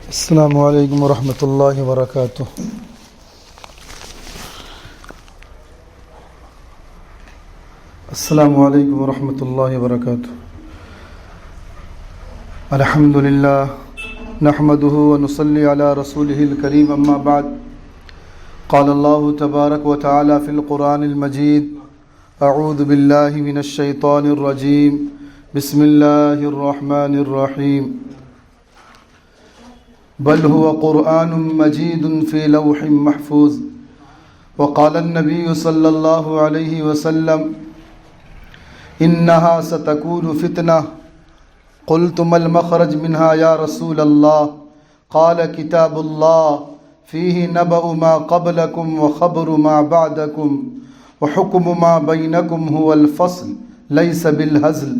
السلام علیکم ورحمۃ اللہ وبرکاتہ۔ السلام علیکم ورحمۃ اللہ وبرکاتہ۔ الحمد للہ نحمده ونصلی علی رسولہ الکریم، اما بعد، قال اللہ تبارک وتعالی فی القرآن المجید، اعوذ باللہ من الشیطان الرجیم، بسم اللہ الرحمن الرحیم، بل هو قرآن مجید فی لوح محفوظ۔ وقال النبی صلی اللہ علیہ وسلم انہا ستکون فتنہ، قلت ما المخرج منها یا رسول اللہ؟ قال کتاب اللہ فیہ نبأ ما قبلکم وخبر ما بعدکم وحکم ما بینکم هو الفصل لیس بالہزل،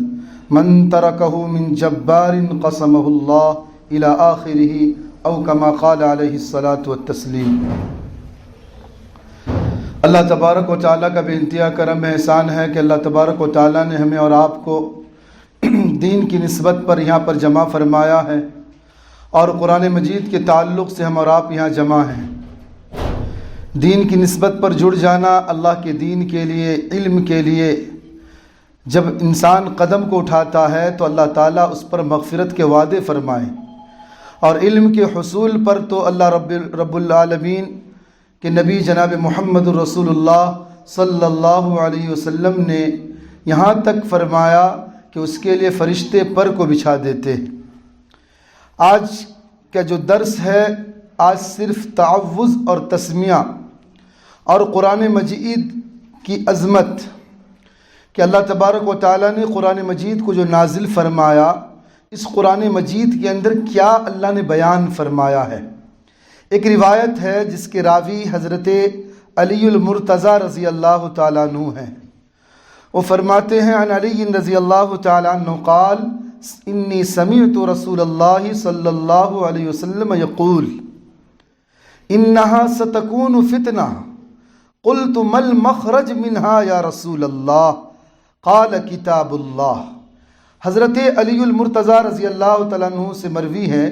من ترکہ من جبار قسمہ اللہ الى آخرہ او کما قال علیہ الصلاۃ والتسلیم۔ اللہ تبارک و تعالیٰ کا بے انتہا کرم احسان ہے کہ اللہ تبارک و تعالیٰ نے ہمیں اور آپ کو دین کی نسبت پر یہاں پر جمع فرمایا ہے، اور قرآن مجید کے تعلق سے ہم اور آپ یہاں جمع ہیں۔ دین کی نسبت پر جڑ جانا، اللہ کے دین کے لیے، علم کے لیے جب انسان قدم کو اٹھاتا ہے تو اللہ تعالیٰ اس پر مغفرت کے وعدے فرمائیں، اور علم کے حصول پر تو اللہ رب العالمین کے نبی جناب محمد رسول اللہ صلی اللہ علیہ وسلم نے یہاں تک فرمایا کہ اس کے لیے فرشتے پر کو بچھا دیتے ہیں۔ آج کا جو درس ہے، آج صرف تعوذ اور تسمیہ اور قرآن مجید کی عظمت کہ اللہ تبارک و تعالیٰ نے قرآن مجید کو جو نازل فرمایا، اس قرآن مجید کے اندر کیا اللہ نے بیان فرمایا ہے۔ ایک روایت ہے جس کے راوی حضرت علی المرتضیٰ رضی اللہ تعالیٰ عنہ ہیں۔ وہ فرماتے ہیں عن علی رضی اللہ تعالیٰ عنہ قال انی سمعت رسول اللہ صلی اللہ علیہ وسلم یقول انہا ستکون فتنہ، قلت ما المخرج منہا یا رسول اللہ؟ قال کتاب اللہ۔ حضرت علی المرتضیٰ رضی اللہ تعالیٰ عنہ سے مروی ہے،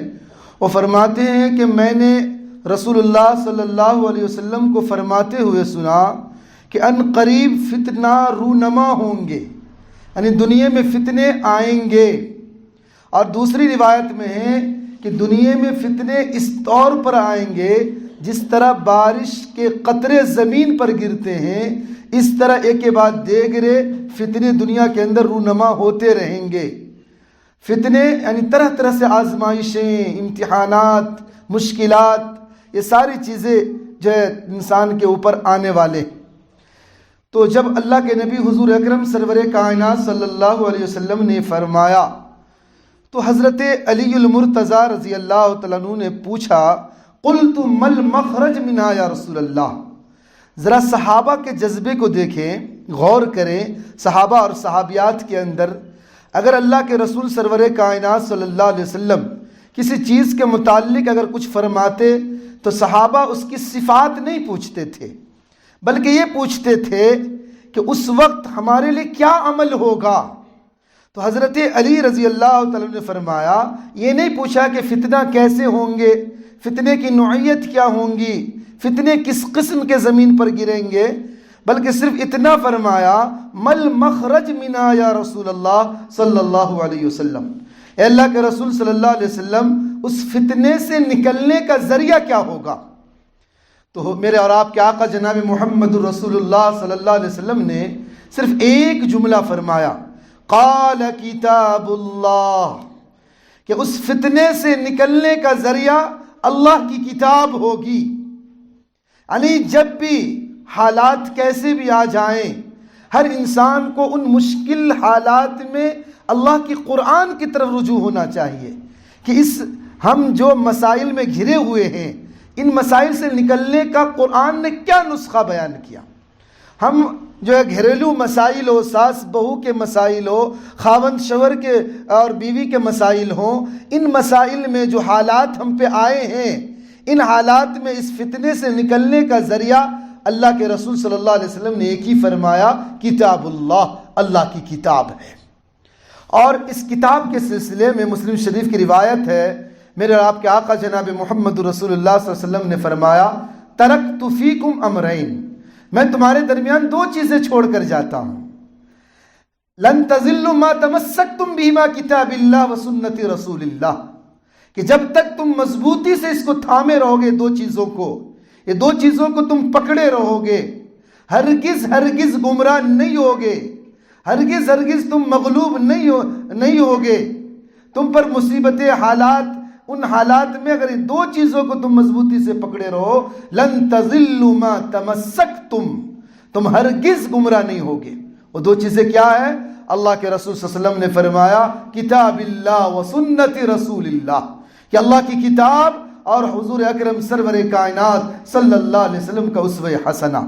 وہ فرماتے ہیں کہ میں نے رسول اللہ صلی اللہ علیہ وسلم کو فرماتے ہوئے سنا کہ ان قریب فتنہ رونما ہوں گے، یعنی دنیا میں فتنے آئیں گے۔ اور دوسری روایت میں ہے کہ دنیا میں فتنے اس طور پر آئیں گے جس طرح بارش کے قطرے زمین پر گرتے ہیں، اس طرح ایک کے بعد دیگرے فتنے دنیا کے اندر رونما ہوتے رہیں گے۔ فتنے یعنی طرح طرح سے آزمائشیں، امتحانات، مشکلات، یہ ساری چیزیں جو ہے انسان کے اوپر آنے والے۔ تو جب اللہ کے نبی حضور اکرم سرور کائنات صلی اللہ علیہ وسلم نے فرمایا تو حضرت علی المرتضیٰ رضی اللہ تعالیٰ عنہ نے پوچھا قلت ما المخرج منہا یا رسول اللہ؟ ذرا صحابہ کے جذبے کو دیکھیں، غور کریں۔ صحابہ اور صحابیات کے اندر اگر اللہ کے رسول سرور کائنات صلی اللہ علیہ وسلم کسی چیز کے متعلق اگر کچھ فرماتے تو صحابہ اس کی صفات نہیں پوچھتے تھے، بلکہ یہ پوچھتے تھے کہ اس وقت ہمارے لیے کیا عمل ہوگا۔ تو حضرت علی رضی اللہ تعالیٰ نے فرمایا، یہ نہیں پوچھا کہ فتنہ کیسے ہوں گے، فتنے کی نوعیت کیا ہوں گی، فتنے کس قسم کے زمین پر گریں گے، بلکہ صرف اتنا فرمایا مل مخرج منہا یا رسول اللہ صلی اللہ علیہ وسلم، اے اللہ کے رسول صلی اللہ علیہ وسلم اس فتنے سے نکلنے کا ذریعہ کیا ہوگا؟ تو میرے اور آپ کے آقا جناب محمد رسول اللہ صلی اللہ علیہ وسلم نے صرف ایک جملہ فرمایا، قال کتاب اللہ، کہ اس فتنے سے نکلنے کا ذریعہ اللہ کی کتاب ہوگی۔ یعنی جب بھی حالات کیسے بھی آ جائیں، ہر انسان کو ان مشکل حالات میں اللہ کی قرآن کی طرف رجوع ہونا چاہیے کہ ہم جو مسائل میں گھرے ہوئے ہیں، ان مسائل سے نکلنے کا قرآن نے کیا نسخہ بیان کیا۔ ہم جو ہے گھریلو مسائل ہو، ساس بہو کے مسائل ہو، خاوند شوہر کے اور بیوی کے مسائل ہوں، ان مسائل میں جو حالات ہم پہ آئے ہیں، ان حالات میں اس فتنے سے نکلنے کا ذریعہ اللہ کے رسول صلی اللہ علیہ وسلم نے ایک ہی فرمایا، کتاب اللہ، اللہ کی کتاب ہے۔ اور اس کتاب کے سلسلے میں مسلم شریف کی روایت ہے، میرے اور آپ کے آقا جناب محمد رسول اللہ صلی اللہ علیہ وسلم نے فرمایا ترکت فیکم امرین، میں تمہارے درمیان دو چیزیں چھوڑ کر جاتا ہوں، لن تضلوا ما تمسکتم بہما کتاب اللہ و سنت رسول اللہ، کہ جب تک تم مضبوطی سے اس کو تھامے رہو گے، دو چیزوں کو، یہ دو چیزوں کو تم پکڑے رہو گے، ہرگز ہرگز گمراہ نہیں ہوگے، ہرگز ہرگز تم مغلوب نہیں ہوگے، تم پر مصیبتیں، حالات، ان حالات میں اگر ان دو چیزوں کو تم مضبوطی سے پکڑے رہو، لن تضلوا ما تمسکتم، تم ہرگز گمراہ نہیں ہوگے۔ وہ دو چیزیں کیا ہے؟ اللہ کے رسول صلی اللہ علیہ وسلم نے فرمایا کتاب اللہ و سنت رسول اللہ، کہ اللہ کی کتاب اور حضور اکرم سرور کائنات صلی اللہ علیہ وسلم کا اسوہ حسنہ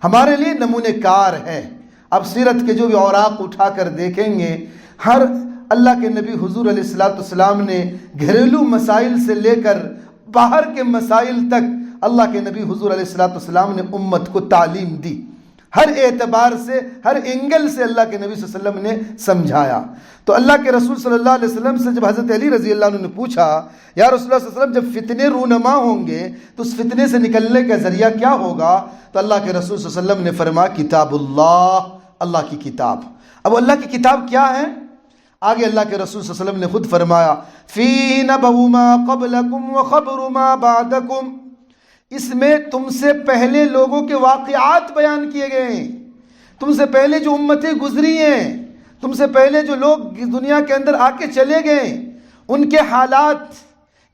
ہمارے لیے نمونے کار ہے۔ اب سیرت کے جو بھی اوراق اٹھا کر دیکھیں گے، ہر اللہ کے نبی حضور علیہ السلام نے گھریلو مسائل سے لے کر باہر کے مسائل تک اللہ کے نبی حضور علیہ السلام نے امت کو تعلیم دی، ہر اعتبار سے، ہر اینگل سے اللہ کے نبی صلی اللہ علیہ وسلم نے سمجھایا۔ تو اللہ کے رسول صلی اللہ علیہ وسلم سے جب حضرت علی رضی اللہ عنہ نے پوچھا یا رسول اللہ صلی اللہ علیہ وسلم جب فتنے رونما ہوں گے تو اس فتنے سے نکلنے کا ذریعہ کیا ہوگا؟ تو اللہ کے رسول صلی اللہ علیہ وسلم نے فرمایا کتاب اللہ، اللہ کی کتاب۔ اب اللہ کی کتاب کیا ہے؟ آگے اللہ کے رسول صلی اللہ علیہ وسلم نے خود فرمایا فِي نَبَوْ مَا قَبْلَكُمْ وَخَبْرُ مَا بَعْدَكُمْ، اس میں تم سے پہلے لوگوں کے واقعات بیان کیے گئے ہیں، تم سے پہلے جو امتیں گزری ہیں، تم سے پہلے جو لوگ دنیا کے اندر آ کے چلے گئے، ان کے حالات،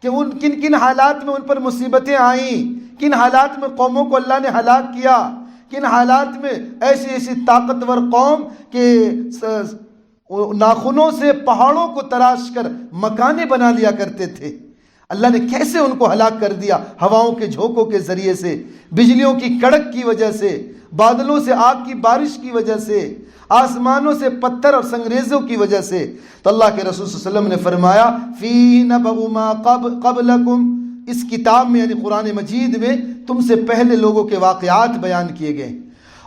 کہ ان کن کن حالات میں ان پر مصیبتیں آئیں، کن حالات میں قوموں کو اللہ نے ہلاک کیا، کن حالات میں ایسی ایسی طاقتور قوم کہ ناخنوں سے پہاڑوں کو تراش کر مکانیں بنا لیا کرتے تھے، اللہ نے کیسے ان کو ہلاک کر دیا، ہواؤں کے جھونکوں کے ذریعے سے، بجلیوں کی کڑک کی وجہ سے، بادلوں سے آگ کی بارش کی وجہ سے، آسمانوں سے پتھر اور سنگریزوں کی وجہ سے۔ تو اللہ کے رسول صلی اللہ علیہ وسلم نے فرمایا فِي نَبَأُ مَا قَبْلَكُمْ، اس کتاب میں یعنی قرآن مجید میں تم سے پہلے لوگوں کے واقعات بیان کیے گئے،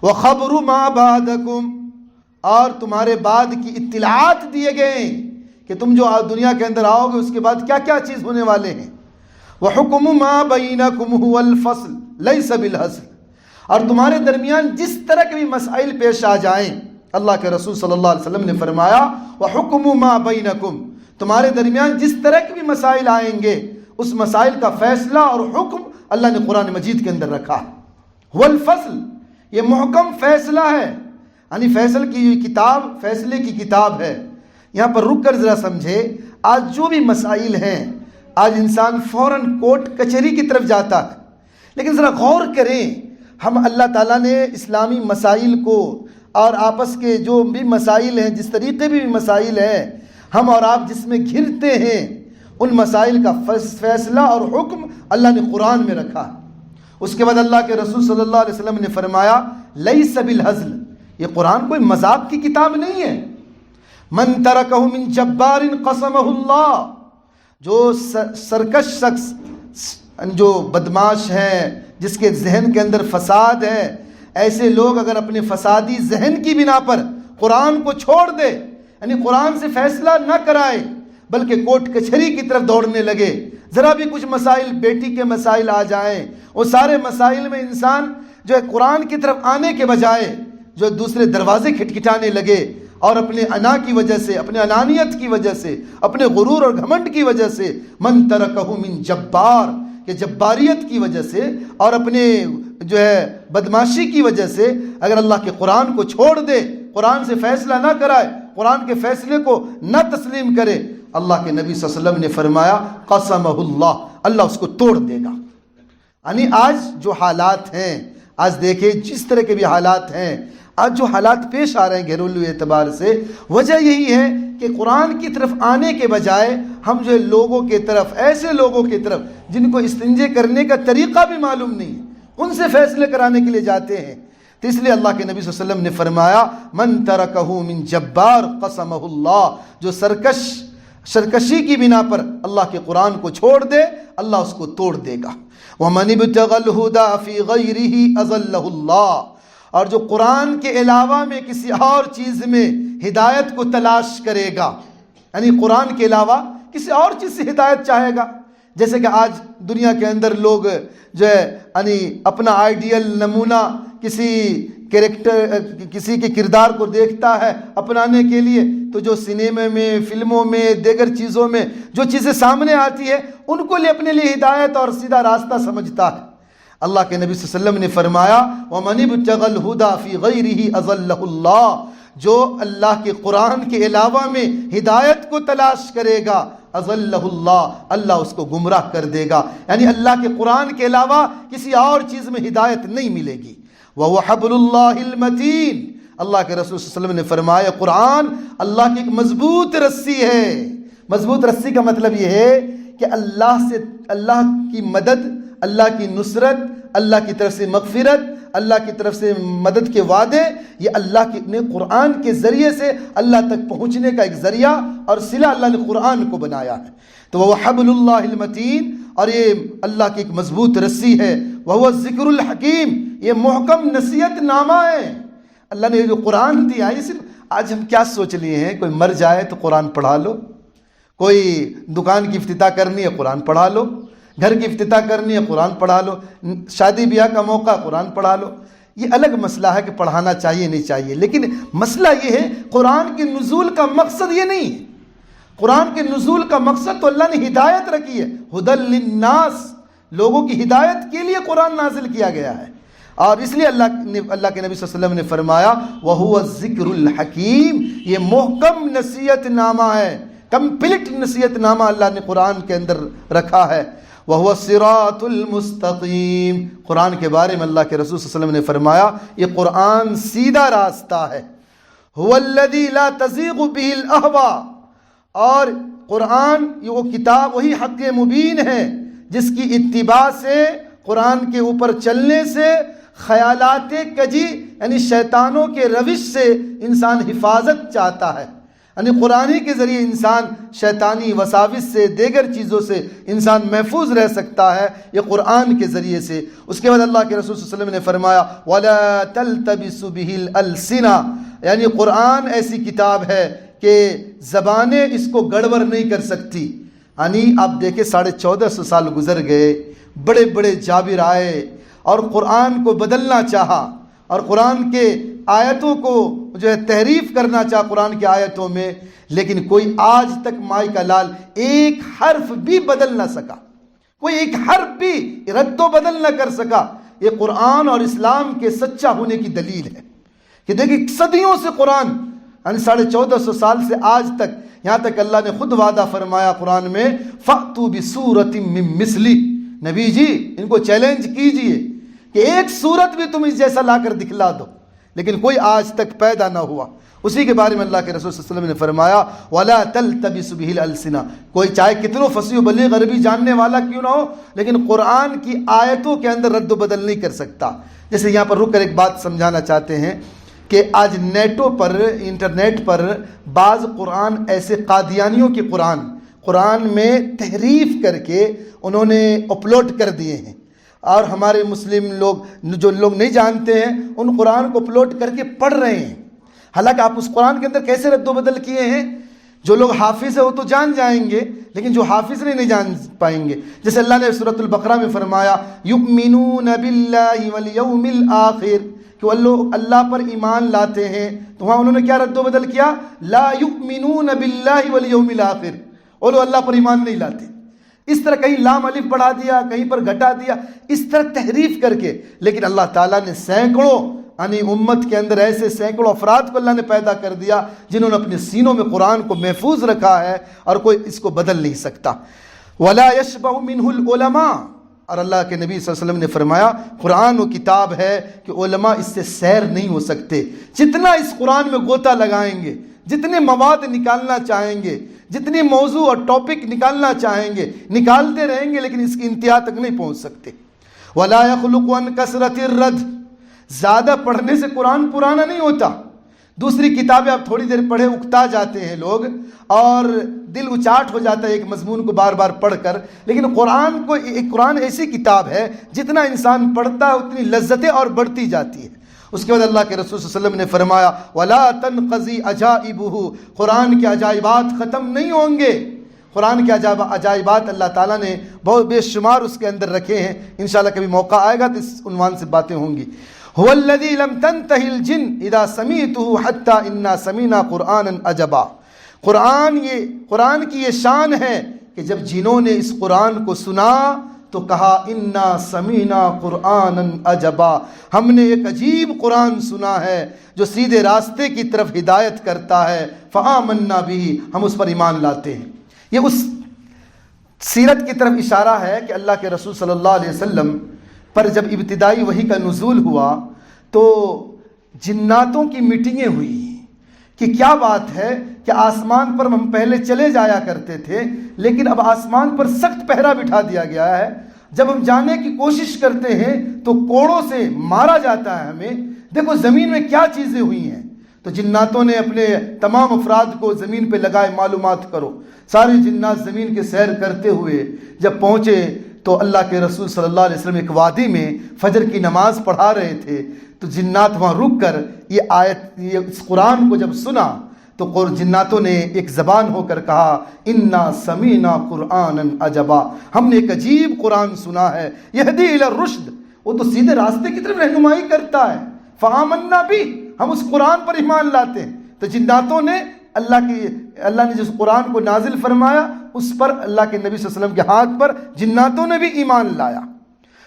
وَخَبْرُ مَا بَعْدَكُمْ، اور تمہارے بعد کی اطلاعات دیے گئے کہ تم جو دنیا کے اندر آؤ گے اس کے بعد کیا کیا چیز ہونے والے ہیں، وَحُكْمُ مَا بَيْنَكُمْ هُوَ الْفَصْلُ لَيْسَ بِالْهَزْلِ، اور تمہارے درمیان جس طرح کے بھی مسائل پیش آ جائیں، اللہ کے رسول صلی اللہ علیہ وسلم نے فرمایا وَحُكْمُ مَا بَيْنَكُمْ، تمہارے درمیان جس طرح کے بھی مسائل آئیں گے اس مسائل کا فیصلہ اور حکم اللہ نے قرآن مجید کے اندر رکھا ہے۔ والفصل، یہ محکم فیصلہ ہے، یعنی فیصل کی کتاب، فیصلے کی کتاب ہے۔ یہاں پر رک کر ذرا سمجھے، آج جو بھی مسائل ہیں، آج انسان فوراً کورٹ کچہری کی طرف جاتا ہے، لیکن ذرا غور کریں، ہم اللہ تعالیٰ نے اسلامی مسائل کو اور آپس کے جو بھی مسائل ہیں، جس طریقے بھی مسائل ہیں، ہم اور آپ جس میں گھرتے ہیں، ان مسائل کا فیصلہ اور حکم اللہ نے قرآن میں رکھا۔ اس کے بعد اللہ کے رسول صلی اللہ علیہ وسلم نے فرمایا لیس بالہزل، یہ قرآن کوئی مذاق کی کتاب نہیں ہے۔ من ترکہ من جبار قسمہ اللہ، جو سرکش شخص، جو بدماش ہے، جس کے ذہن کے اندر فساد ہے، ایسے لوگ اگر اپنے فسادی ذہن کی بنا پر قرآن کو چھوڑ دے، یعنی قرآن سے فیصلہ نہ کرائے بلکہ کورٹ کچہری کی طرف دوڑنے لگے، ذرا بھی کچھ مسائل، بیٹی کے مسائل آ جائیں، وہ سارے مسائل میں انسان جو ہے قرآن کی طرف آنے کے بجائے جو دوسرے دروازے کھٹکھٹانے لگے، اور اپنے انا کی وجہ سے، اپنے انانیت کی وجہ سے، اپنے غرور اور گھمنڈ کی وجہ سے، من ترکہ من جبار، کہ جباریت کی وجہ سے اور اپنے جو ہے بدماشی کی وجہ سے اگر اللہ کے قرآن کو چھوڑ دے، قرآن سے فیصلہ نہ کرائے، قرآن کے فیصلے کو نہ تسلیم کرے، اللہ کے نبی صلی اللہ علیہ وسلم نے فرمایا قسمہ اللہ، اللہ اس کو توڑ دے گا۔ یعنی آج جو حالات ہیں، آج دیکھیں جس طرح کے بھی حالات ہیں، آج جو حالات پیش آ رہے ہیں گھریلو اعتبار سے، وجہ یہی ہے کہ قرآن کی طرف آنے کے بجائے ہم جو ہے لوگوں کے طرف، ایسے لوگوں کی طرف جن کو استنجے کرنے کا طریقہ بھی معلوم نہیں، ان سے فیصلے کرانے کے لیے جاتے ہیں۔ تو اس لیے اللہ کے نبی صلی اللہ علیہ وسلم نے فرمایا من ترکہ من جبار قسمہ اللہ، جو سرکشی کی بنا پر اللہ کے قرآن کو چھوڑ دے، اللہ اس کو توڑ دے گا۔ وَمَنِ ابْتَغَى الْهُدَى فِي غَيْرِهِ أَضَلَّهُ اللَّهُ، اور جو قرآن کے علاوہ میں کسی اور چیز میں ہدایت کو تلاش کرے گا، یعنی قرآن کے علاوہ کسی اور چیز سے ہدایت چاہے گا، جیسے کہ آج دنیا کے اندر لوگ جو ہے یعنی اپنا آئیڈیل نمونہ کسی کے کردار کو دیکھتا ہے اپنانے کے لیے، تو جو سنیما میں، فلموں میں، دیگر چیزوں میں جو چیزیں سامنے آتی ہے ان کو اپنے لیے ہدایت اور سیدھا راستہ سمجھتا ہے۔ اللہ کے نبی صلی اللہ علیہ وسلم نے فرمایا وَمَنِ ابْتَغَى الْهُدَى فِي غَيْرِهِ أَضَلَّهُ اللَّهُ، جو اللہ کے قرآن کے علاوہ میں ہدایت کو تلاش کرے گا اضلہ اللہ، اللہ اس کو گمراہ کر دے گا، یعنی اللہ کے قرآن کے علاوہ کسی اور چیز میں ہدایت نہیں ملے گی۔ وَهُوَ حَبْلُ اللَّهِ الْمَتِينُ، اللہ کے رسول صلی اللہ علیہ وسلم نے فرمایا قرآن اللہ کی ایک مضبوط رسی ہے۔ مضبوط رسی کا مطلب یہ ہے کہ اللہ کی مدد، اللہ کی نصرت، اللہ کی طرف سے مغفرت، اللہ کی طرف سے مدد کے وعدے، یہ اللہ نے قرآن کے ذریعے سے اللہ تک پہنچنے کا ایک ذریعہ اور صلہ اللہ نے قرآن کو بنایا ہے۔ تو وہ حبل اللہ المتین، اور یہ اللہ کی ایک مضبوط رسی ہے۔ وہ ذکر الحکیم، یہ محکم نصیحت نامہ ہے۔ اللہ نے جو قرآن دیا ہے، صرف آج ہم کیا سوچ لیے ہیں، کوئی مر جائے تو قرآن پڑھا لو، کوئی دکان کی افتتاح کرنی ہے قرآن پڑھا لو، گھر کی افتتاح کرنی ہے قرآن پڑھا لو، شادی بیاہ کا موقع قرآن پڑھا لو۔ یہ الگ مسئلہ ہے کہ پڑھانا چاہیے نہیں چاہیے، لیکن مسئلہ یہ ہے قرآن کے نزول کا مقصد یہ نہیں ہے۔ قرآن کے نزول کا مقصد تو اللہ نے ہدایت رکھی ہے، ہدی للناس، لوگوں کی ہدایت کے لیے قرآن نازل کیا گیا ہے، اور اس لیے اللہ کے نبی صلی اللہ علیہ وسلم نے فرمایا وَهُوَ الذِّكْرُ الْحَكِيمُ، یہ محکم نصیحت نامہ ہے، کمپلیٹ نصیحت نامہ اللہ نے قرآن کے اندر رکھا ہے۔ وَهُوَ الصِّرَاطُ الْمُسْتَقِيمُ، قرآن کے بارے میں اللہ کے رسول صلی اللہ علیہ وسلم نے فرمایا یہ قرآن سیدھا راستہ ہے۔ هُوَ الَّذِي لَا تَزِيغُ بِهِ الْأَهْوَاءُ، اور قرآن یہ وہ کتاب وہی حق مبین ہے جس کی اتباع سے، قرآن کے اوپر چلنے سے خیالات کجی یعنی شیطانوں کے روش سے انسان حفاظت چاہتا ہے، یعنی قرآن کے ذریعے انسان شیطانی وساوس سے، دیگر چیزوں سے انسان محفوظ رہ سکتا ہے، یہ قرآن کے ذریعے سے۔ اس کے بعد اللہ کے رسول صلی اللہ علیہ وسلم نے فرمایا وَلَا تَلْتَبِسُ بِهِ الْأَلْسِنَةَ، یعنی قرآن ایسی کتاب ہے کہ زبانیں اس کو گڑبڑ نہیں کر سکتی۔ یعنی آپ دیکھیں 1450 سال گزر گئے، بڑے بڑے جابر آئے اور قرآن کو بدلنا چاہا، اور قرآن کے آیتوں کو جو ہے تحریف کرنا چاہا قرآن کی آیتوں میں، لیکن کوئی آج تک مائی کا لال ایک حرف بھی بدل نہ سکا، کوئی ایک حرف بھی رد و بدل نہ کر سکا۔ یہ قرآن اور اسلام کے سچا ہونے کی دلیل ہے کہ دیکھیں صدیوں سے قرآن، یعنی 1450 سال سے آج تک، یہاں تک اللہ نے خود وعدہ فرمایا قرآن میں فَأْتُوا بِسُورَةٍ مِّن مِّثْلِهِ، نبی جی ان کو چیلنج کیجئے کہ ایک سورت بھی تم اس جیسا لا کر دکھلا دو، لیکن کوئی آج تک پیدا نہ ہوا۔ اسی کے بارے میں اللہ کے رسول صلی اللہ علیہ وسلم نے فرمایا وَلَا تَلْتَبِسُ بِهِ الْأَلْسِنَةَ، کوئی چاہے کتنوں فصیح و بلیغ عربی جاننے والا کیوں نہ ہو، لیکن قرآن کی آیتوں کے اندر رد و بدل نہیں کر سکتا۔ جیسے یہاں پر رک کر ایک بات سمجھانا چاہتے ہیں کہ آج نیٹوں پر، انٹرنیٹ پر بعض قرآن ایسے قادیانیوں کے قرآن میں تحریف کر کے انہوں نے اپلوڈ کر دیے ہیں، اور ہمارے مسلم لوگ جو لوگ نہیں جانتے ہیں ان قرآن کو اپلوڈ کر کے پڑھ رہے ہیں، حالانکہ آپ اس قرآن کے اندر کیسے رد و بدل کیے ہیں۔ جو لوگ حافظ ہیں وہ تو جان جائیں گے، لیکن جو حافظ نہیں جان پائیں گے۔ جیسے اللہ نے سورۃ البقرہ میں فرمایا یؤمنون باللہ والیوم الآخر، کہ وہ اللہ پر ایمان لاتے ہیں، تو وہاں انہوں نے کیا رد و بدل کیا، لا یؤمنون باللہ والیوم الآخر، وہ لوگ اللہ پر ایمان نہیں لاتے۔ اس طرح کہیں لام الف بڑھا دیا، کہیں پر گھٹا دیا، اس طرح تحریف کر کے۔ لیکن اللہ تعالیٰ نے سینکڑوں، یعنی امت کے اندر ایسے سینکڑوں افراد کو اللہ نے پیدا کر دیا جنہوں نے اپنے سینوں میں قرآن کو محفوظ رکھا ہے، اور کوئی اس کو بدل نہیں سکتا۔ وَلَا يَشْبَعُ مِنْهُ الْعُلَمَاءُ، اور اللہ کے نبی صلی اللہ علیہ وسلم نے فرمایا قرآن وہ کتاب ہے کہ علماء اس سے سیر نہیں ہو سکتے، جتنا اس قرآن میں غوطہ لگائیں گے، جتنے مواد نکالنا چاہیں گے، جتنے موضوع اور ٹاپک نکالنا چاہیں گے نکالتے رہیں گے، لیکن اس کی انتہا تک نہیں پہنچ سکتے۔ وَلَا يَخْلُقُ عَنْ كَثْرَةِ الرَّدْ، زیادہ پڑھنے سے قرآن پرانا نہیں ہوتا۔ دوسری کتابیں آپ تھوڑی دیر پڑھے اکتا جاتے ہیں لوگ، اور دل اچاٹ ہو جاتا ہے ایک مضمون کو بار بار پڑھ کر، لیکن قرآن ایسی کتاب ہے جتنا انسان پڑھتا ہے اتنی لذتیں اور بڑھتی جاتی ہے۔ اس کے بعد اللہ کے رسول صلی اللہ علیہ وسلم نے فرمایا وَلَا تَنْقَضِي عَجَائِبُهُ، قرآن کے عجائبات ختم نہیں ہوں گے، قرآن کے عجائبات اللہ تعالیٰ نے بہت بے شمار اس کے اندر رکھے ہیں. انشاءاللہ کبھی موقع آئے گا تو اس عنوان سے باتیں ہوں گی. هو الذی لم تنتهی الجن اذا سمیعته حتی انا سمینا قرآنا عجبا. قرآن کی یہ شان ہے کہ جب جنوں نے اس قرآن کو سنا تو کہا انا سمینا قرآنا عجبا، ہم نے ایک عجیب قرآن سنا ہے جو سیدھے راستے کی طرف ہدایت کرتا ہے. فآمنا بہ، ہم اس پر ایمان لاتے ہیں. یہ اس سیرت کی طرف اشارہ ہے کہ اللہ کے رسول صلی اللہ علیہ وسلم پر جب ابتدائی وحی کا نزول ہوا تو جناتوں کی میٹنگیں ہوئی کہ کیا بات ہے کہ آسمان پر ہم پہلے چلے جایا کرتے تھے لیکن اب آسمان پر سخت پہرا بٹھا دیا گیا ہے. جب ہم جانے کی کوشش کرتے ہیں تو کوڑوں سے مارا جاتا ہے ہمیں. دیکھو زمین میں کیا چیزیں ہوئی ہیں. تو جناتوں نے اپنے تمام افراد کو زمین پہ لگائے معلومات کرو. سارے جنات زمین کے سیر کرتے ہوئے جب پہنچے تو اللہ کے رسول صلی اللہ علیہ وسلم ایک وادی میں فجر کی نماز پڑھا رہے تھے. تو جنات وہاں رک کر یہ اس قرآن کو جب سنا تو جناتوں نے ایک زبان ہو کر کہا انا سمینا قرآنا عجبا، ہم نے ایک عجیب قرآن سنا ہے. یہدی الی الرشد، وہ تو سیدھے راستے کی طرف رہنمائی کرتا ہے. فآمنا بھی، ہم اس قرآن پر ایمان لاتے ہیں. تو جناتوں نے اللہ نے جس قرآن کو نازل فرمایا اس پر اللہ کے نبی صلی اللہ علیہ وسلم کے ہاتھ پر جناتوں نے بھی ایمان لایا.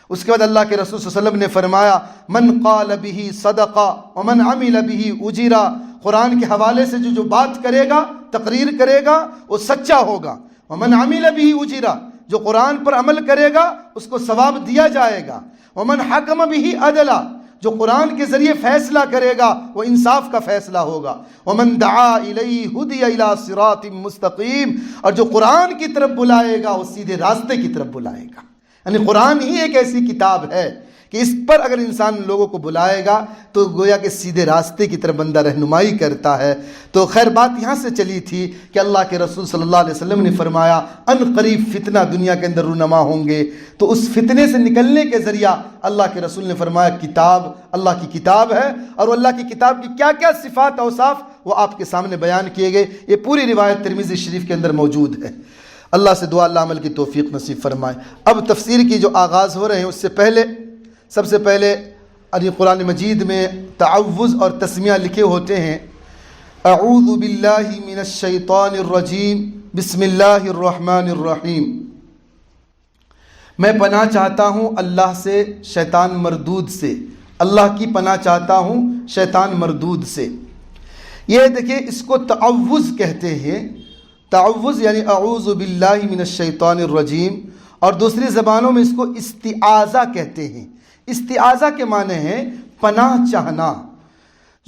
اس کے بعد اللہ کے رسول صلی اللہ علیہ وسلم نے فرمایا من قال به صدقہ ومن عمل به اجرا. قرآن کے حوالے سے جو بات کرے گا، تقریر کرے گا، وہ سچا ہوگا. ومن عمل به اجرا، جو قرآن پر عمل کرے گا اس کو ثواب دیا جائے گا. ومن حکم به عدلا، جو قرآن کے ذریعے فیصلہ کرے گا وہ انصاف کا فیصلہ ہوگا. ومن دعا الیہ ہدی الی صراط مستقیم، اور جو قرآن کی طرف بلائے گا وہ سیدھے راستے کی طرف بلائے گا. یعنی قرآن ہی ایک ایسی کتاب ہے کہ اس پر اگر انسان لوگوں کو بلائے گا تو گویا کہ سیدھے راستے کی طرف بندہ رہنمائی کرتا ہے. تو خیر بات یہاں سے چلی تھی کہ اللہ کے رسول صلی اللہ علیہ وسلم نے فرمایا ان قریب فتنہ دنیا کے اندر رونما ہوں گے. تو اس فتنے سے نکلنے کے ذریعہ اللہ کے رسول نے فرمایا کتاب اللہ کی کتاب ہے، اور اللہ کی کتاب کی کیا کیا صفات اوصاف وہ آپ کے سامنے بیان کیے گئے. یہ پوری روایت ترمذی شریف کے اندر موجود ہے. اللہ سے دعا اللہ عمل کی توفیق نصیب فرمائے. اب تفسیر کی جو آغاز ہو رہے ہیں اس سے پہلے سب سے پہلے قرآن مجید میں تعوذ اور تسمیہ لکھے ہوتے ہیں. اعوذ باللہ من الشیطان الرجیم بسم اللہ الرحمن الرحیم. میں پناہ چاہتا ہوں اللہ سے شیطان مردود سے. اللہ کی پناہ چاہتا ہوں شیطان مردود سے. یہ دیکھیں اس کو تعوذ کہتے ہیں. تعوذ یعنی اعوذ باللہ من الشیطان الرجیم، اور دوسری زبانوں میں اس کو استعاذہ کہتے ہیں. استعاذہ کے معنی ہے پناہ چاہنا.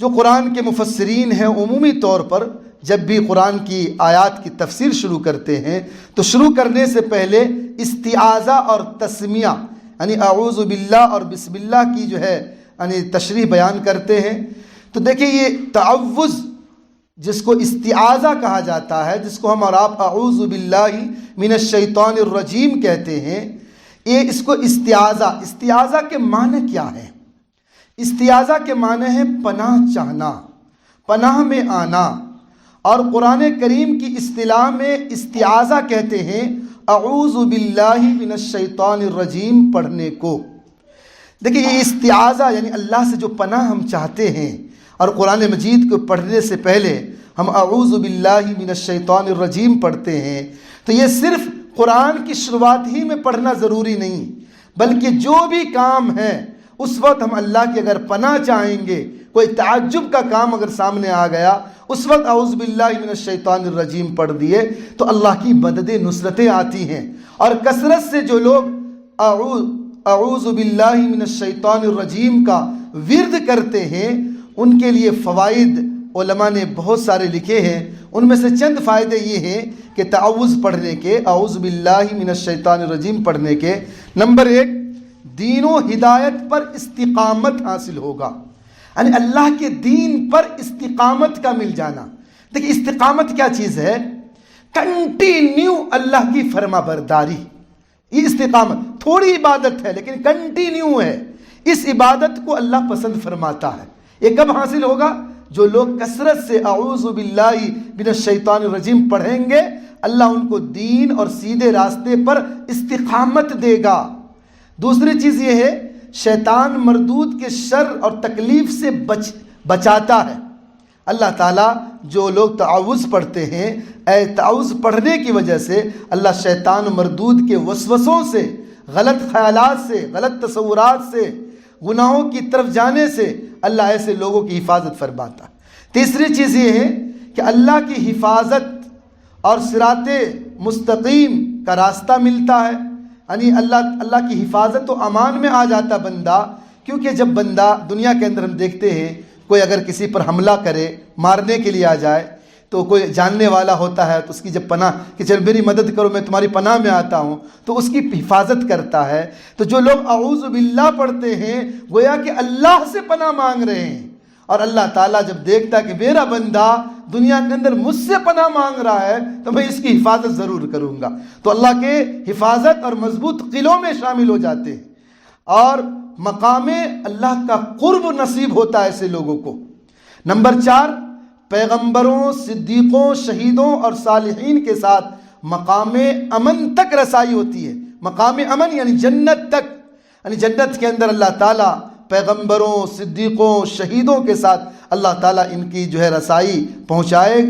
جو قرآن کے مفسرین ہیں عمومی طور پر جب بھی قرآن کی آیات کی تفسیر شروع کرتے ہیں تو شروع کرنے سے پہلے استعاذہ اور تسمیہ یعنی اعوذ باللہ اور بسم اللہ کی جو ہے یعنی تشریح بیان کرتے ہیں. تو دیکھیں یہ تعوذ جس کو استعاذہ کہا جاتا ہے، جس کو ہم اور آپ اعوذ باللہ من الشیطان الرجیم کہتے ہیں، یہ اس کو استعاذہ کے معنی کیا ہے؟ استعاذہ کے معنی ہے پناہ چاہنا، پناہ میں آنا. اور قرآن کریم کی اصطلاح میں استعاذہ کہتے ہیں اعوذ باللہ من الشیطان الرجیم پڑھنے کو. دیکھیں یہ استعاذہ یعنی اللہ سے جو پناہ ہم چاہتے ہیں، اور قرآن مجید کو پڑھنے سے پہلے ہم اعوذ باللہ من الشیطان الرجیم پڑھتے ہیں. تو یہ صرف قرآن کی شروعات ہی میں پڑھنا ضروری نہیں، بلکہ جو بھی کام ہے اس وقت ہم اللہ کی اگر پناہ چاہیں گے. کوئی تعجب کا کام اگر سامنے آ گیا اس وقت اعوذ باللہ من الشیطان الرجیم پڑھ دیے تو اللہ کی مدد نصرتیں آتی ہیں. اور کثرت سے جو لوگ اعوذ باللہ من الشیطان الرجیم کا ورد کرتے ہیں ان کے لیے فوائد علماء نے بہت سارے لکھے ہیں. ان میں سے چند فائدے یہ ہیں کہ تعوذ پڑھنے کے، اعوذ باللہ من الشیطان الرجیم پڑھنے کے، نمبر 1 دین و ہدایت پر استقامت حاصل ہوگا. یعنی اللہ کے دین پر استقامت کا مل جانا. دیکھیں استقامت کیا چیز ہے؟ کنٹینیو اللہ کی فرما برداری. یہ استقامت تھوڑی عبادت ہے لیکن کنٹینیو ہے. اس عبادت کو اللہ پسند فرماتا ہے. یہ کب حاصل ہوگا؟ جو لوگ کثرت سے اعوذ باللہ من الشیطان الرجیم پڑھیں گے اللہ ان کو دین اور سیدھے راستے پر استقامت دے گا۔ دوسری چیز یہ ہے شیطان مردود کے شر اور تکلیف سے بچاتا ہے۔ اللہ تعالیٰ جو لوگ تعوذ پڑھتے ہیں، تعوذ پڑھنے کی وجہ سے اللہ شیطان مردود کے وسوسوں سے، غلط خیالات سے، غلط تصورات سے، گناہوں کی طرف جانے سے اللہ ایسے لوگوں کی حفاظت فرماتا ہے۔ تیسری چیز یہ ہے کہ اللہ کی حفاظت اور صراط مستقیم کا راستہ ملتا ہے، یعنی اللہ کی حفاظت و امان میں آ جاتا بندہ، کیونکہ جب بندہ دنیا کے اندر ہم دیکھتے ہیں کوئی اگر کسی پر حملہ کرے، مارنے کے لیے آ جائے، تو کوئی جاننے والا ہوتا ہے تو اس کی جب پناہ کہ چل میری مدد کرو، میں تمہاری پناہ میں آتا ہوں، تو اس کی حفاظت کرتا ہے۔ تو جو لوگ اعوذ باللہ پڑھتے ہیں گویا کہ اللہ سے پناہ مانگ رہے ہیں، اور اللہ تعالیٰ جب دیکھتا ہے کہ میرا بندہ دنیا کے اندر مجھ سے پناہ مانگ رہا ہے تو میں اس کی حفاظت ضرور کروں گا، تو اللہ کے حفاظت اور مضبوط قلعوں میں شامل ہو جاتے ہیں، اور مقام اللہ کا قرب نصیب ہوتا ہے ایسے لوگوں کو۔ نمبر 4، پیغمبروں، صدیقوں، شہیدوں اور صالحین کے ساتھ مقام امن تک رسائی ہوتی ہے۔ مقام امن یعنی جنت تک، یعنی جنت کے اندر اللہ تعالیٰ پیغمبروں، صدیقوں، شہیدوں کے ساتھ اللہ تعالیٰ ان کی جو ہے رسائی پہنچائے،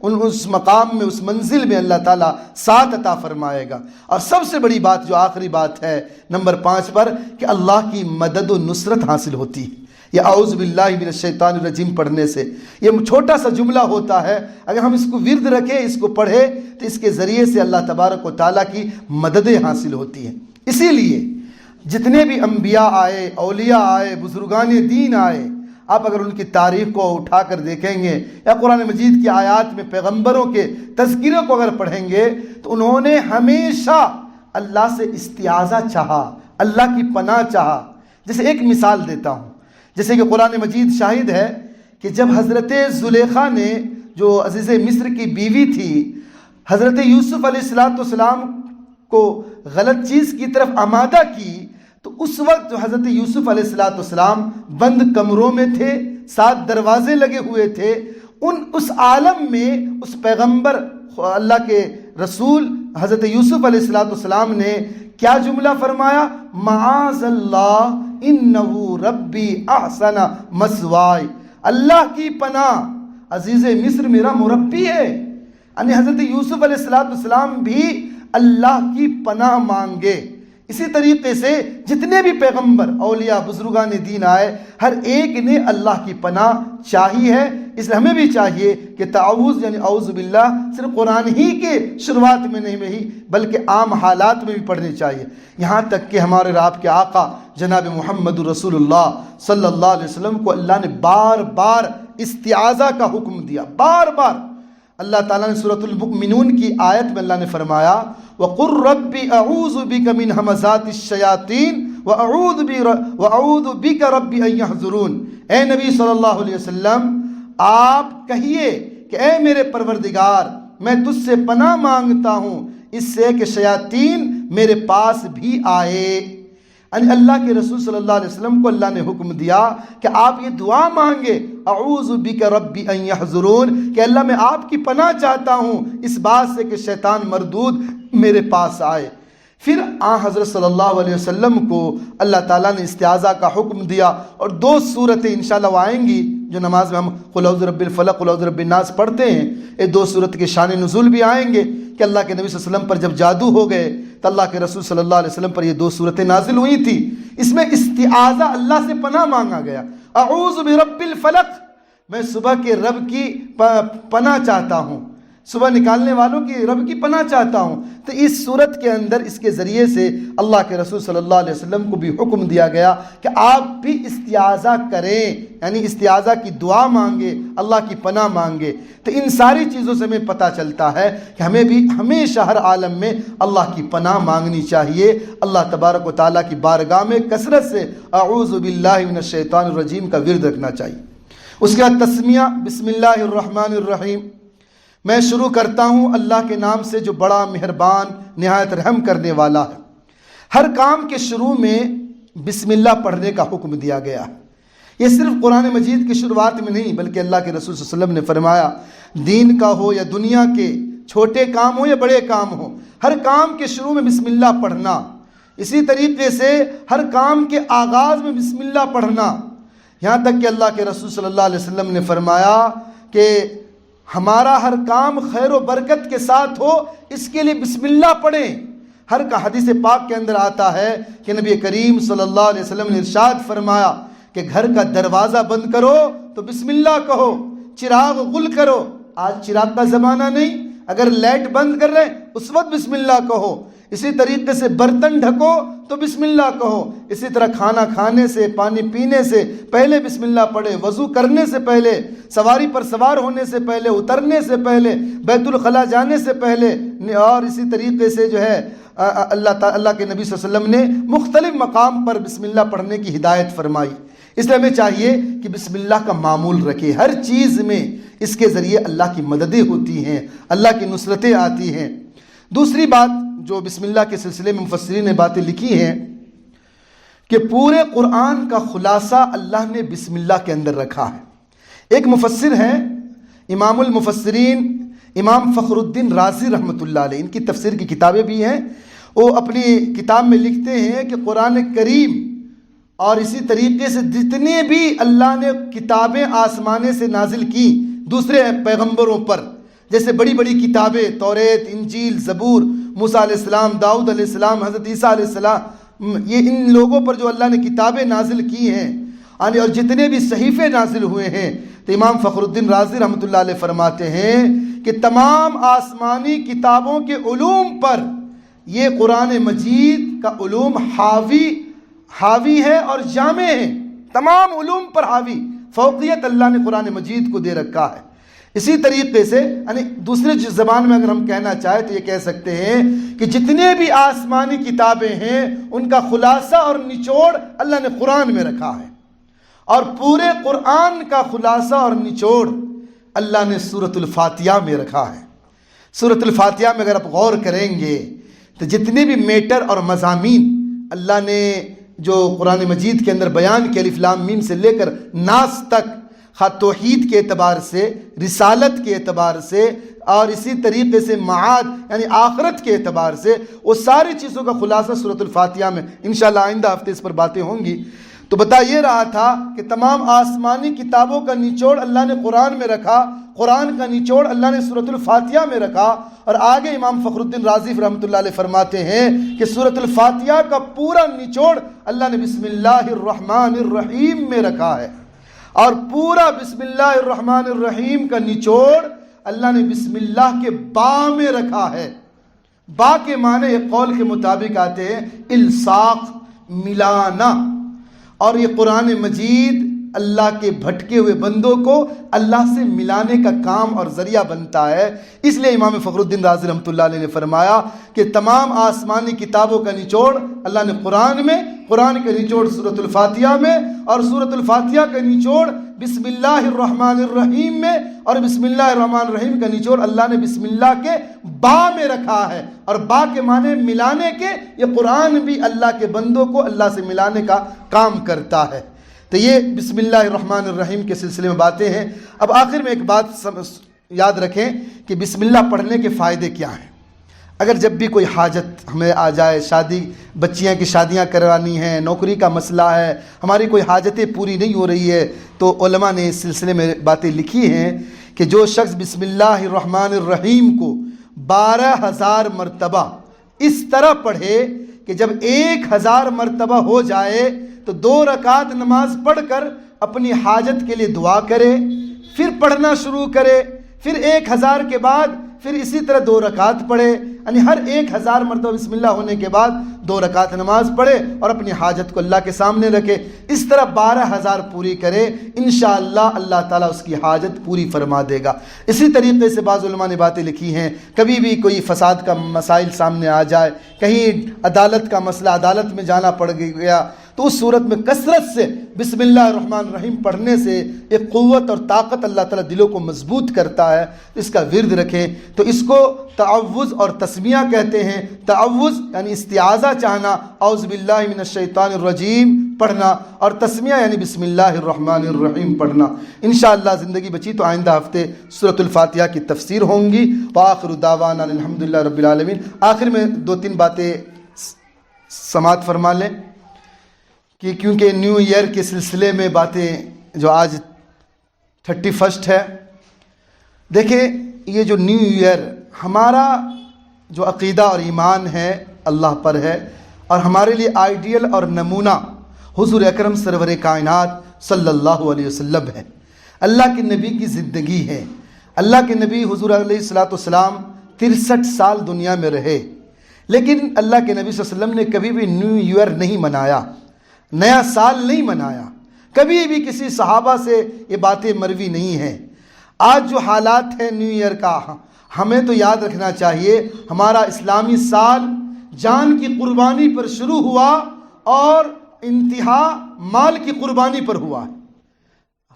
اس مقام میں، اس منزل میں اللہ تعالیٰ ساتھ عطا فرمائے گا۔ اور سب سے بڑی بات جو آخری بات ہے نمبر 5 پر، کہ اللہ کی مدد و نصرت حاصل ہوتی ہے۔ یہ اعوذ باللہ من الشیطان الرجیم پڑھنے سے، یہ چھوٹا سا جملہ ہوتا ہے، اگر ہم اس کو ورد رکھیں، اس کو پڑھیں، تو اس کے ذریعے سے اللہ تبارک و تعالیٰ کی مددیں حاصل ہوتی ہیں۔ اسی لیے جتنے بھی انبیاء آئے، اولیاء آئے، بزرگان دین آئے، آپ اگر ان کی تاریخ کو اٹھا کر دیکھیں گے یا قرآن مجید کی آیات میں پیغمبروں کے تذکرے کو اگر پڑھیں گے تو انہوں نے ہمیشہ اللہ سے استعاذہ چاہا، اللہ کی پناہ چاہا۔ جیسے ایک مثال دیتا ہوں، جیسے کہ قرآن مجید شاہد ہے کہ جب حضرت زلیخا نے، جو عزیز مصر کی بیوی تھی، حضرت یوسف علیہ السلام کو غلط چیز کی طرف آمادہ کی، تو اس وقت جو حضرت یوسف علیہ السلام بند کمروں میں تھے، 7 دروازے لگے ہوئے تھے، اس عالم میں اس پیغمبر اللہ کے رسول حضرت یوسف علیہ السلام نے کیا جملہ فرمایا؟ معاذ اللہ انہو ربی احسن مثوائی، اللہ کی پناہ، عزیز مصر میرا مربی ہے۔ یعنی حضرت یوسف علیہ السلام بھی اللہ کی پناہ مانگے۔ اسی طریقے سے جتنے بھی پیغمبر، اولیاء، بزرگان دین آئے، ہر ایک نے اللہ کی پناہ چاہی ہے۔ اس لیے ہمیں بھی چاہیے کہ تعوذ یعنی اعوذ باللہ صرف قرآن ہی کے شروعات میں نہیں بلکہ عام حالات میں بھی پڑھنی چاہیے، یہاں تک کہ ہمارے آپ کے آقا جناب محمد رسول اللہ صلی اللہ علیہ وسلم کو اللہ نے بار بار استعاذہ کا حکم دیا، بار بار۔ اللہ تعالیٰ نے سورۃ المؤمنون کی آیت میں اللہ نے فرمایا وَقُلْ رَبِّ أَعُوذُ بِكَ مِنْ هَمَزَاتِ الشَّيَاطِينِ وَأَعُوذُ بِكَ رَبِّ أَن يَحْضُرُونِ۔ اے نبی صلی اللہ علیہ وسلم، آپ کہیے کہ اے میرے پروردگار، میں تجھ سے پناہ مانگتا ہوں اس سے کہ شیاطین میرے پاس بھی آئے۔ یعنی اللہ کے رسول صلی اللہ علیہ وسلم کو اللہ نے حکم دیا کہ آپ یہ دعا مانگے، اعوذ بک ربی ان یحضرون، کہ اللہ میں آپ کی پناہ چاہتا ہوں اس بات سے کہ شیطان مردود میرے پاس آئے۔ پھر حضرت صلی اللہ علیہ وسلم کو اللہ تعالیٰ نے استعاذہ کا حکم دیا، اور 2 صورتیں انشاءاللہ وہ آئیں گی جو نماز میں ہم قل اعوذ برب الفلق قل اعوذ برب الناس پڑھتے ہیں، یہ 2 صورت کے شان نزول بھی آئیں گے کہ اللہ کے نبی صلی اللہ علیہ وسلم پر جب جادو ہو گئے تو اللہ کے رسول صلی اللہ علیہ وسلم پر یہ 2 صورتیں نازل ہوئی تھی۔ اس میں استعاذہ اللہ سے پناہ مانگا گیا، اعوذ برب الفلق، میں صبح کے رب کی پناہ چاہتا ہوں، صبح نکالنے والوں کی رب کی پناہ چاہتا ہوں۔ تو اس صورت کے اندر اس کے ذریعے سے اللہ کے رسول صلی اللہ علیہ وسلم کو بھی حکم دیا گیا کہ آپ بھی استعاذہ کریں، یعنی استعاذہ کی دعا مانگے، اللہ کی پناہ مانگے۔ تو ان ساری چیزوں سے ہمیں پتہ چلتا ہے کہ ہمیں بھی ہمیشہ ہر عالم میں اللہ کی پناہ مانگنی چاہیے، اللہ تبارک و تعالیٰ کی بارگاہ میں کثرت سے اعوذ باللہ من الشیطان الرجیم کا ورد رکھنا چاہیے۔ اس کے بعد تسمیہ، بسم اللہ الرحمن الرحیم، میں شروع کرتا ہوں اللہ کے نام سے جو بڑا مہربان نہایت رحم کرنے والا ہے۔ ہر کام کے شروع میں بسم اللہ پڑھنے کا حکم دیا گیا ہے۔ یہ صرف قرآن مجید کی شروعات میں نہیں بلکہ اللہ کے رسول صلی اللہ علیہ وسلم نے فرمایا دین کا ہو یا دنیا کے چھوٹے کام ہوں یا بڑے کام ہوں، ہر کام کے شروع میں بسم اللہ پڑھنا، اسی طریقے سے ہر کام کے آغاز میں بسم اللہ پڑھنا، یہاں تک کہ اللہ کے رسول صلی اللہ علیہ وسلم نے فرمایا کہ ہمارا ہر کام خیر و برکت کے ساتھ ہو، اس کے لیے بسم اللہ پڑھیں۔ ہر کا حدیث پاک کے اندر آتا ہے کہ نبی کریم صلی اللہ علیہ وسلم نے ارشاد فرمایا کہ گھر کا دروازہ بند کرو تو بسم اللہ کہو، چراغ غل کرو، آج چراغ کا زمانہ نہیں، اگر لائٹ بند کر رہے ہیں اس وقت بسم اللہ کہو، اسی طریقے سے برتن ڈھکو تو بسم اللہ کہو، اسی طرح کھانا کھانے سے، پانی پینے سے پہلے بسم اللہ پڑھے، وضو کرنے سے پہلے، سواری پر سوار ہونے سے پہلے، اترنے سے پہلے، بیت الخلاء جانے سے پہلے، اور اسی طریقے سے جو ہے اللہ کے نبی صلی اللہ علیہ وسلم نے مختلف مقام پر بسم اللہ پڑھنے کی ہدایت فرمائی۔ اس لیے ہمیں چاہیے کہ بسم اللہ کا معمول رکھے، ہر چیز میں اس کے ذریعے اللہ کی مددیں ہوتی ہیں، اللہ کی نصرتیں آتی ہیں۔ دوسری بات جو بسم اللہ کے سلسلے میں مفسرین نے باتیں لکھی ہیں کہ پورے قرآن کا خلاصہ اللہ نے بسم اللہ کے اندر رکھا ہے۔ ایک مفسر ہیں امام المفسرین امام فخر الدین رازی رحمۃ اللہ علیہ، ان کی تفسیر کی کتابیں بھی ہیں، وہ اپنی کتاب میں لکھتے ہیں کہ قرآن کریم اور اسی طریقے سے جتنے بھی اللہ نے کتابیں آسمانے سے نازل کی دوسرے پیغمبروں پر، جیسے بڑی بڑی کتابیں توریت، انجیل، زبور، موسیٰ علیہ السلام، داؤد علیہ السلام، حضرت عیسیٰ علیہ السلام، یہ ان لوگوں پر جو اللہ نے کتابیں نازل کی ہیں اور جتنے بھی صحیفے نازل ہوئے ہیں، تو امام فخر الدین رازی رحمۃ اللہ علیہ فرماتے ہیں کہ تمام آسمانی کتابوں کے علوم پر یہ قرآن مجید کا علوم حاوی ہے اور جامع ہے، تمام علوم پر حاوی، فوقیت اللہ نے قرآن مجید کو دے رکھا ہے۔ اسی طریقے سے یعنی دوسرے زبان میں اگر ہم کہنا چاہیں تو یہ کہہ سکتے ہیں کہ جتنے بھی آسمانی کتابیں ہیں ان کا خلاصہ اور نچوڑ اللہ نے قرآن میں رکھا ہے، اور پورے قرآن کا خلاصہ اور نچوڑ اللہ نے سورۃ الفاتحہ میں رکھا ہے۔ سورۃ الفاتحہ میں اگر آپ غور کریں گے تو جتنے بھی میٹر اور مضامین اللہ نے جو قرآن مجید کے اندر بیان کے الف لام میم سے لے کر ناس تک، خواہ توحید کے اعتبار سے، رسالت کے اعتبار سے، اور اسی طریقے سے معاد یعنی آخرت کے اعتبار سے، وہ ساری چیزوں کا خلاصہ سورۃ الفاتحہ میں، انشاءاللہ آئندہ ہفتے اس پر باتیں ہوں گی۔ تو بتا یہ رہا تھا کہ تمام آسمانی کتابوں کا نچوڑ اللہ نے قرآن میں رکھا، قرآن کا نچوڑ اللہ نے سورۃ الفاتحہ میں رکھا، اور آگے امام فخر الدین رازی رحمۃ اللہ علیہ فرماتے ہیں کہ سورۃ الفاتحہ کا پورا نچوڑ اللہ نے بسم اللہ الرحمن الرحیم میں رکھا ہے، اور پورا بسم اللہ الرحمن الرحیم کا نچوڑ اللہ نے بسم اللہ کے با میں رکھا ہے۔ با کے معنی ایک قول کے مطابق آتے ہیں الصاق، ملانا، اور یہ قرآن مجید اللہ کے بھٹکے ہوئے بندوں کو اللہ سے ملانے کا کام اور ذریعہ بنتا ہے۔ اس لیے امام فخر الدین رازی رحمۃ اللہ علیہ نے فرمایا کہ تمام آسمانی کتابوں کا نچوڑ اللہ نے قرآن میں، قرآن کا نچوڑ سورۃ الفاتحہ میں، اور سورۃ الفاتحہ کا نچوڑ بسم اللہ الرحمن الرحیم میں، اور بسم اللہ الرحمن الرحیم کا نچوڑ اللہ نے بسم اللہ کے با میں رکھا ہے، اور با کے معنی ملانے کے، یہ قرآن بھی اللہ کے بندوں کو اللہ سے ملانے کا کام کرتا ہے۔ تو یہ بسم اللہ الرحمن الرحیم کے سلسلے میں باتیں ہیں۔ اب آخر میں ایک بات یاد رکھیں کہ بسم اللہ پڑھنے کے فائدے کیا ہیں۔ اگر جب بھی کوئی حاجت ہمیں آ جائے، شادی، بچیاں کی شادیاں کروانی ہیں، نوکری کا مسئلہ ہے، ہماری کوئی حاجتیں پوری نہیں ہو رہی ہے، تو علماء نے اس سلسلے میں باتیں لکھی ہیں کہ جو شخص بسم اللہ الرحمن الرحیم کو 12,000 مرتبہ اس طرح پڑھے کہ جب 1,000 مرتبہ ہو جائے تو 2 رکعت نماز پڑھ کر اپنی حاجت کے لیے دعا کرے، پھر پڑھنا شروع کرے، پھر 1,000 کے بعد پھر اسی طرح 2 رکعت پڑھے، یعنی ہر 1,000 مرتبہ بسم اللہ ہونے کے بعد 2 رکعت نماز پڑھے اور اپنی حاجت کو اللہ کے سامنے رکھے، اس طرح 12,000 پوری کرے، انشاءاللہ اللہ تعالیٰ اس کی حاجت پوری فرما دے گا۔ اسی طریقے سے بعض علماء نے باتیں لکھی ہیں، کبھی بھی کوئی فساد کا مسائل سامنے آ جائے، کہیں عدالت کا مسئلہ، عدالت میں جانا پڑ گیا، تو اس صورت میں کثرت سے بسم اللہ الرحمن الرحیم پڑھنے سے ایک قوت اور طاقت اللہ تعالیٰ دلوں کو مضبوط کرتا ہے. اس کا ورد رکھیں. تو اس کو تعوذ اور تسمیہ کہتے ہیں. تعوذ یعنی استعاذہ چاہنا، اعوذ باللہ من الشیطان الرجیم پڑھنا، اور تسمیہ یعنی بسم اللہ الرحمن الرحیم پڑھنا. انشاءاللہ زندگی بچی تو آئندہ ہفتے سورۃ الفاتحہ کی تفسیر ہوں گی. وآخر دعوانا الحمدللہ رب العالمین. آخر میں 2-3 باتیں سماعت فرما لیں کہ کیونکہ نیو ایئر کے سلسلے میں باتیں جو آج 31 ہے. دیکھیں یہ جو نیو ایئر ہمارا جو عقیدہ اور ایمان ہے اللہ پر ہے، اور ہمارے لیے آئیڈیل اور نمونہ حضور اکرم سرور کائنات صلی اللہ علیہ وسلم ہے. اللہ کے نبی کی زندگی ہے. اللہ کے نبی حضور علیہ الصلوۃ والسلام 63 سال دنیا میں رہے، لیکن اللہ کے نبی صلی اللہ علیہ وسلم نے کبھی بھی نیو ایئر نہیں منایا، نیا سال نہیں منایا. کبھی بھی کسی صحابہ سے یہ باتیں مروی نہیں ہیں. آج جو حالات ہیں نیو ایئر کا، ہمیں تو یاد رکھنا چاہیے ہمارا اسلامی سال جان کی قربانی پر شروع ہوا اور انتہا مال کی قربانی پر ہوا.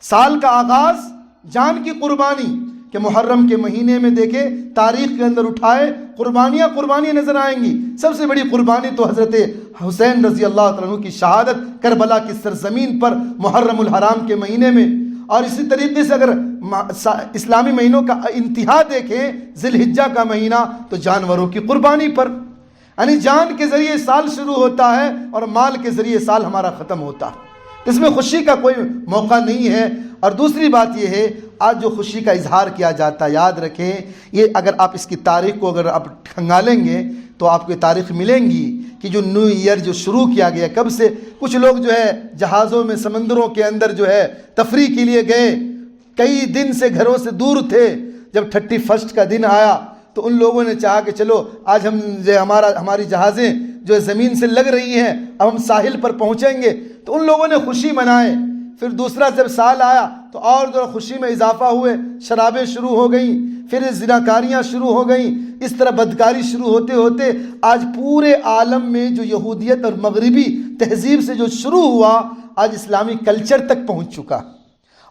سال کا آغاز جان کی قربانی کہ محرم کے مہینے میں دیکھیں تاریخ کے اندر اٹھائے قربانیاں نظر آئیں گی. سب سے بڑی قربانی تو حضرت حسین رضی اللہ عنہ کی شہادت کربلا کی سرزمین پر محرم الحرام کے مہینے میں. اور اسی طریقے سے اگر اسلامی مہینوں کا انتہا دیکھیں ذی الحجہ کا مہینہ تو جانوروں کی قربانی پر، یعنی جان کے ذریعے سال شروع ہوتا ہے اور مال کے ذریعے سال ہمارا ختم ہوتا ہے. اس میں خوشی کا کوئی موقع نہیں ہے. اور دوسری بات یہ ہے آج جو خوشی کا اظہار کیا جاتا ہے، یاد رکھیں یہ اگر آپ اس کی تاریخ کو اگر آپ کھنگالیں گے تو آپ کو یہ تاریخ ملیں گی کہ جو نیو ایئر جو شروع کیا گیا کب سے. کچھ لوگ جو ہے جہازوں میں سمندروں کے اندر جو ہے تفریح کے لیے گئے، کئی دن سے گھروں سے دور تھے. جب 31 کا دن آیا تو ان لوگوں نے چاہا کہ چلو آج ہم ہماری جہازیں جو زمین سے لگ رہی ہیں اب ہم ساحل پر پہنچیں گے. تو ان لوگوں نے خوشی منائے. پھر دوسرا جب سال آیا تو اور جو خوشی میں اضافہ ہوئے، شرابیں شروع ہو گئیں، پھر زناکاریاں شروع ہو گئیں. اس طرح بدکاری شروع ہوتے ہوتے آج پورے عالم میں جو یہودیت اور مغربی تہذیب سے جو شروع ہوا آج اسلامی کلچر تک پہنچ چکا.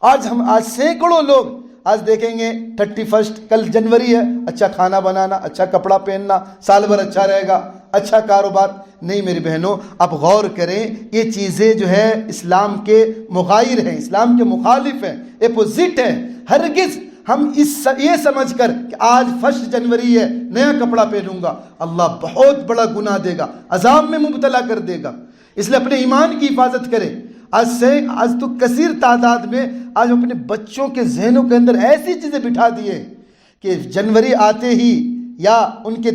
آج سینکڑوں لوگ آج دیکھیں گے 31 کل جنوری ہے، اچھا کھانا بنانا، اچھا کپڑا پہننا، سال بھر اچھا رہے گا، اچھا کاروبار. نہیں میری بہنوں، آپ غور کریں یہ چیزیں جو ہے اسلام کے مغایر ہیں، اسلام کے مخالف ہیں، اپوزٹ ہیں. ہرگز ہم یہ سمجھ کر کہ آج 1 جنوری ہے نیا کپڑا پہنوں گا، اللہ بہت بڑا گناہ دے گا، عذاب میں مبتلا کر دے گا. اس لیے اپنے ایمان کی حفاظت کریں. آج تو کثیر تعداد میں آج اپنے بچوں کے ذہنوں کے اندر ایسی چیزیں بٹھا دیے کہ جنوری آتے ہی یا ان کے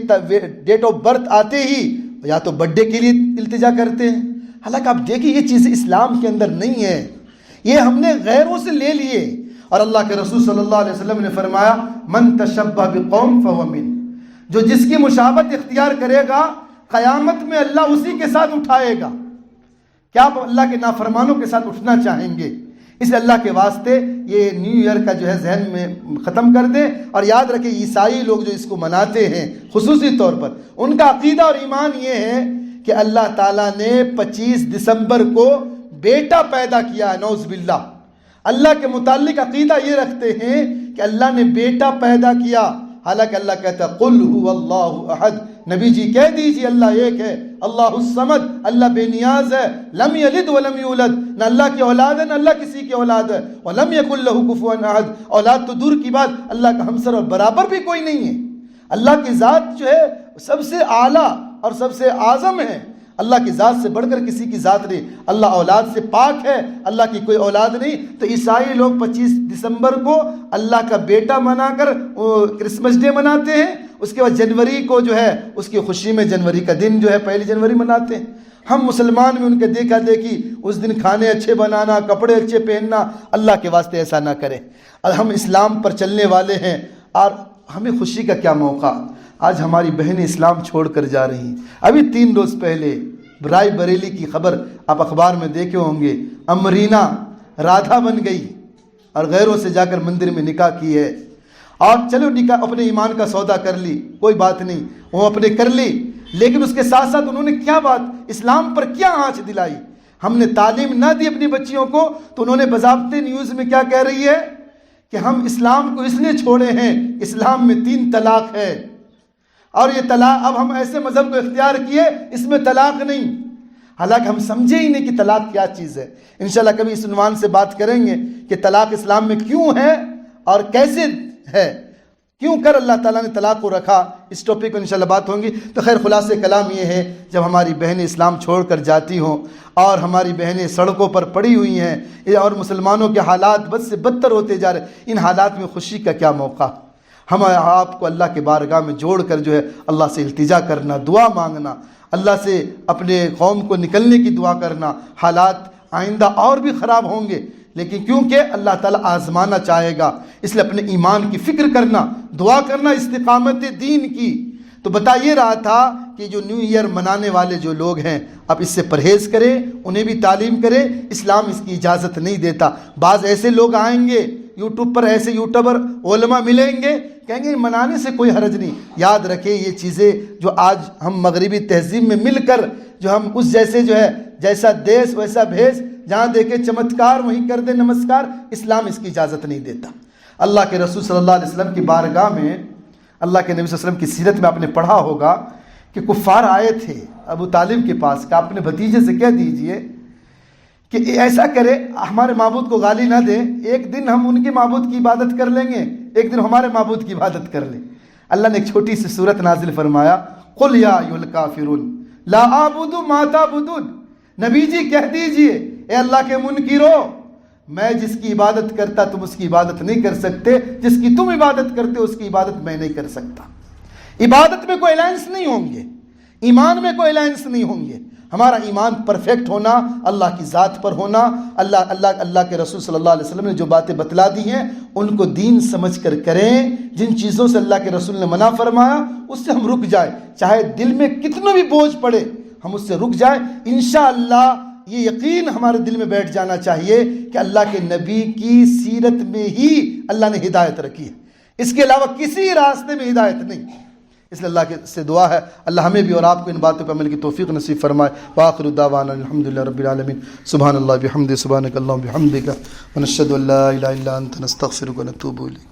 ڈیٹ آف برتھ آتے ہی یا تو برتھ ڈے کے لیے التجا کرتے ہیں. حالانکہ آپ دیکھیں یہ چیزیں اسلام کے اندر نہیں ہے، یہ ہم نے غیروں سے لے لیے. اور اللہ کے رسول صلی اللہ علیہ وسلم نے فرمایا من تشبہ بقوم فہو منہم، جو جس کی مشابہت اختیار کرے گا قیامت میں اللہ اسی کے ساتھ اٹھائے گا. کیا آپ اللہ کے نافرمانوں کے ساتھ اٹھنا چاہیں گے؟ اس لیے اللہ کے واسطے یہ نیو ایئر کا جو ہے ذہن میں ختم کر دیں. اور یاد رکھیں عیسائی لوگ جو اس کو مناتے ہیں خصوصی طور پر ان کا عقیدہ اور ایمان یہ ہے کہ اللہ تعالیٰ نے 25 دسمبر کو بیٹا پیدا کیا ہے. نعوذ باللہ. اللہ کے متعلق عقیدہ یہ رکھتے ہیں کہ اللہ نے بیٹا پیدا کیا، حالانکہ اللہ کہتا ہے قل هو اللہ احد. نبی جی کہہ دیجیے اللہ ایک ہے، اللہ الصمد، اللہ بے نیاز ہے، لم یلد ولم یولد، نہ اللہ کی اولاد ہے نہ اللہ کسی کی اولاد ہے، ولم یکن لہ کفوا احد. اولاد تو دور کی بات، اللہ کا ہمسر اور برابر بھی کوئی نہیں ہے. اللہ کی ذات جو ہے سب سے اعلیٰ اور سب سے اعظم ہے. اللہ کی ذات سے بڑھ کر کسی کی ذات نہیں. اللہ اولاد سے پاک ہے، اللہ کی کوئی اولاد نہیں. تو عیسائی لوگ 25 دسمبر کو اللہ کا بیٹا منا کر کرسمس ڈے مناتے ہیں. اس کے بعد جنوری کو جو ہے اس کی خوشی میں جنوری کا دن جو ہے 1 جنوری مناتے ہیں. ہم مسلمان بھی ان کے دیکھا دیکھی اس دن کھانے اچھے بنانا، کپڑے اچھے پہننا. اللہ کے واسطے ایسا نہ کریں. اور ہم اسلام پر چلنے والے ہیں اور ہمیں خوشی کا کیا موقع. آج ہماری بہنیں اسلام چھوڑ کر جا رہی ہیں. ابھی 3 روز پہلے رائے بریلی کی خبر آپ اخبار میں دیکھے ہوں گے، امرینا رادھا بن گئی اور غیروں سے جا کر مندر میں نکاح کی ہے. اور چلو نکاح اپنے ایمان کا سودا کر لی، کوئی بات نہیں، وہ اپنے کر لی، لیکن اس کے ساتھ ساتھ انہوں نے کیا بات اسلام پر کیا آنچ دلائی. ہم نے تعلیم نہ دی اپنی بچیوں کو تو انہوں نے باضابطے نیوز میں کیا کہہ رہی ہے کہ ہم اسلام کو اس لیے چھوڑے ہیں، اسلام میں 3 طلاق ہے، اور یہ طلاق اب ہم ایسے مذہب کو اختیار کیے اس میں طلاق نہیں، حالانکہ ہم سمجھے ہی نہیں کہ طلاق کیا چیز ہے۔ انشاءاللہ کبھی اس عنوان سے بات کریں گے کہ طلاق اسلام میں کیوں ہے اور کیسے ہے، کیوں کر اللہ تعالیٰ نے طلاق کو رکھا، اس ٹاپک پر انشاءاللہ بات ہوں گی۔ تو خیر خلاصہ کلام یہ ہے، جب ہماری بہنیں اسلام چھوڑ کر جاتی ہوں اور ہماری بہنیں سڑکوں پر پڑی ہوئی ہیں اور مسلمانوں کے حالات بد سے بدتر ہوتے جا رہے ہیں، ان حالات میں خوشی کا کیا موقع؟ ہم آپ کو اللہ کے بارگاہ میں جوڑ کر جو ہے اللہ سے التجا کرنا، دعا مانگنا، اللہ سے اپنے قوم کو نکلنے کی دعا کرنا۔ حالات آئندہ اور بھی خراب ہوں گے، لیکن کیونکہ اللہ تعالیٰ آزمانا چاہے گا، اس لیے اپنے ایمان کی فکر کرنا، دعا کرنا استقامت دین کی۔ تو بتا یہ رہا تھا کہ جو نیو ایئر منانے والے جو لوگ ہیں اب اس سے پرہیز کریں، انہیں بھی تعلیم کریں، اسلام اس کی اجازت نہیں دیتا۔ بعض ایسے لوگ آئیں گے یوٹیوب پر، ایسے یوٹیوبر علماء ملیں گے، کہیں گے منانے سے کوئی حرج نہیں۔ یاد رکھیں یہ چیزیں جو آج ہم مغربی تہذیب میں مل کر جو ہم اس جیسے جو ہے جیسا دیس ویسا بھیس، جہاں دیکھے چمتکار وہیں کر دے نمسکار، اسلام اس کی اجازت نہیں دیتا۔ اللہ کے رسول صلی اللہ علیہ وسلم کی بارگاہ میں، اللہ کے نبی صلی اللہ علیہ وسلم کی سیرت میں آپ نے پڑھا ہوگا کہ کفار آئے تھے ابو طالب کے پاس کہ اپنے بھتیجے سے کہہ دیجئے کہ ایسا کرے ہمارے معبود کو گالی نہ دے، ایک دن ہم ان کے معبود کی عبادت کر لیں گے، ایک دن ہمارے معبود کی عبادت کر لیں۔ اللہ نے ایک چھوٹی سی سورت نازل فرمایا، قُلْ يَا أَيُّهَا الْكَافِرُونَ لَا أَعْبُدُ مَا تَعْبُدُونَ، نبی جی کہہ دیجئے اے اللہ کے منکرو، میں جس کی عبادت کرتا تم اس کی عبادت نہیں کر سکتے، جس کی تم عبادت کرتے اس کی عبادت میں نہیں کر سکتا۔ عبادت میں کوئی الائنس نہیں ہوں گے، ایمان میں کوئی الائنس نہیں ہوں گے۔ ہمارا ایمان پرفیکٹ ہونا، اللہ کی ذات پر ہونا، اللہ کے رسول صلی اللہ علیہ وسلم نے جو باتیں بتلا دی ہیں ان کو دین سمجھ کر کریں۔ جن چیزوں سے اللہ کے رسول نے منع فرمایا اس سے ہم رک جائیں، چاہے دل میں کتنا بھی بوجھ پڑے ہم اس سے رک جائیں۔ انشاءاللہ یہ یقین ہمارے دل میں بیٹھ جانا چاہیے کہ اللہ کے نبی کی سیرت میں ہی اللہ نے ہدایت رکھی ہے، اس کے علاوہ کسی راستے میں ہدایت نہیں۔ اس لیے اللہ سے دعا ہے اللہ ہمیں بھی اور آپ کو ان باتوں پر عمل کی توفیق نصیب فرمائے۔ وآخر دعوانا الحمدللہ رب العالمین، سبحان اللہ بحمدہ، سبحانک اللہم بحمدک، ونشہد ان لا الہ الا انت، نستغفرک ونتوب الیک۔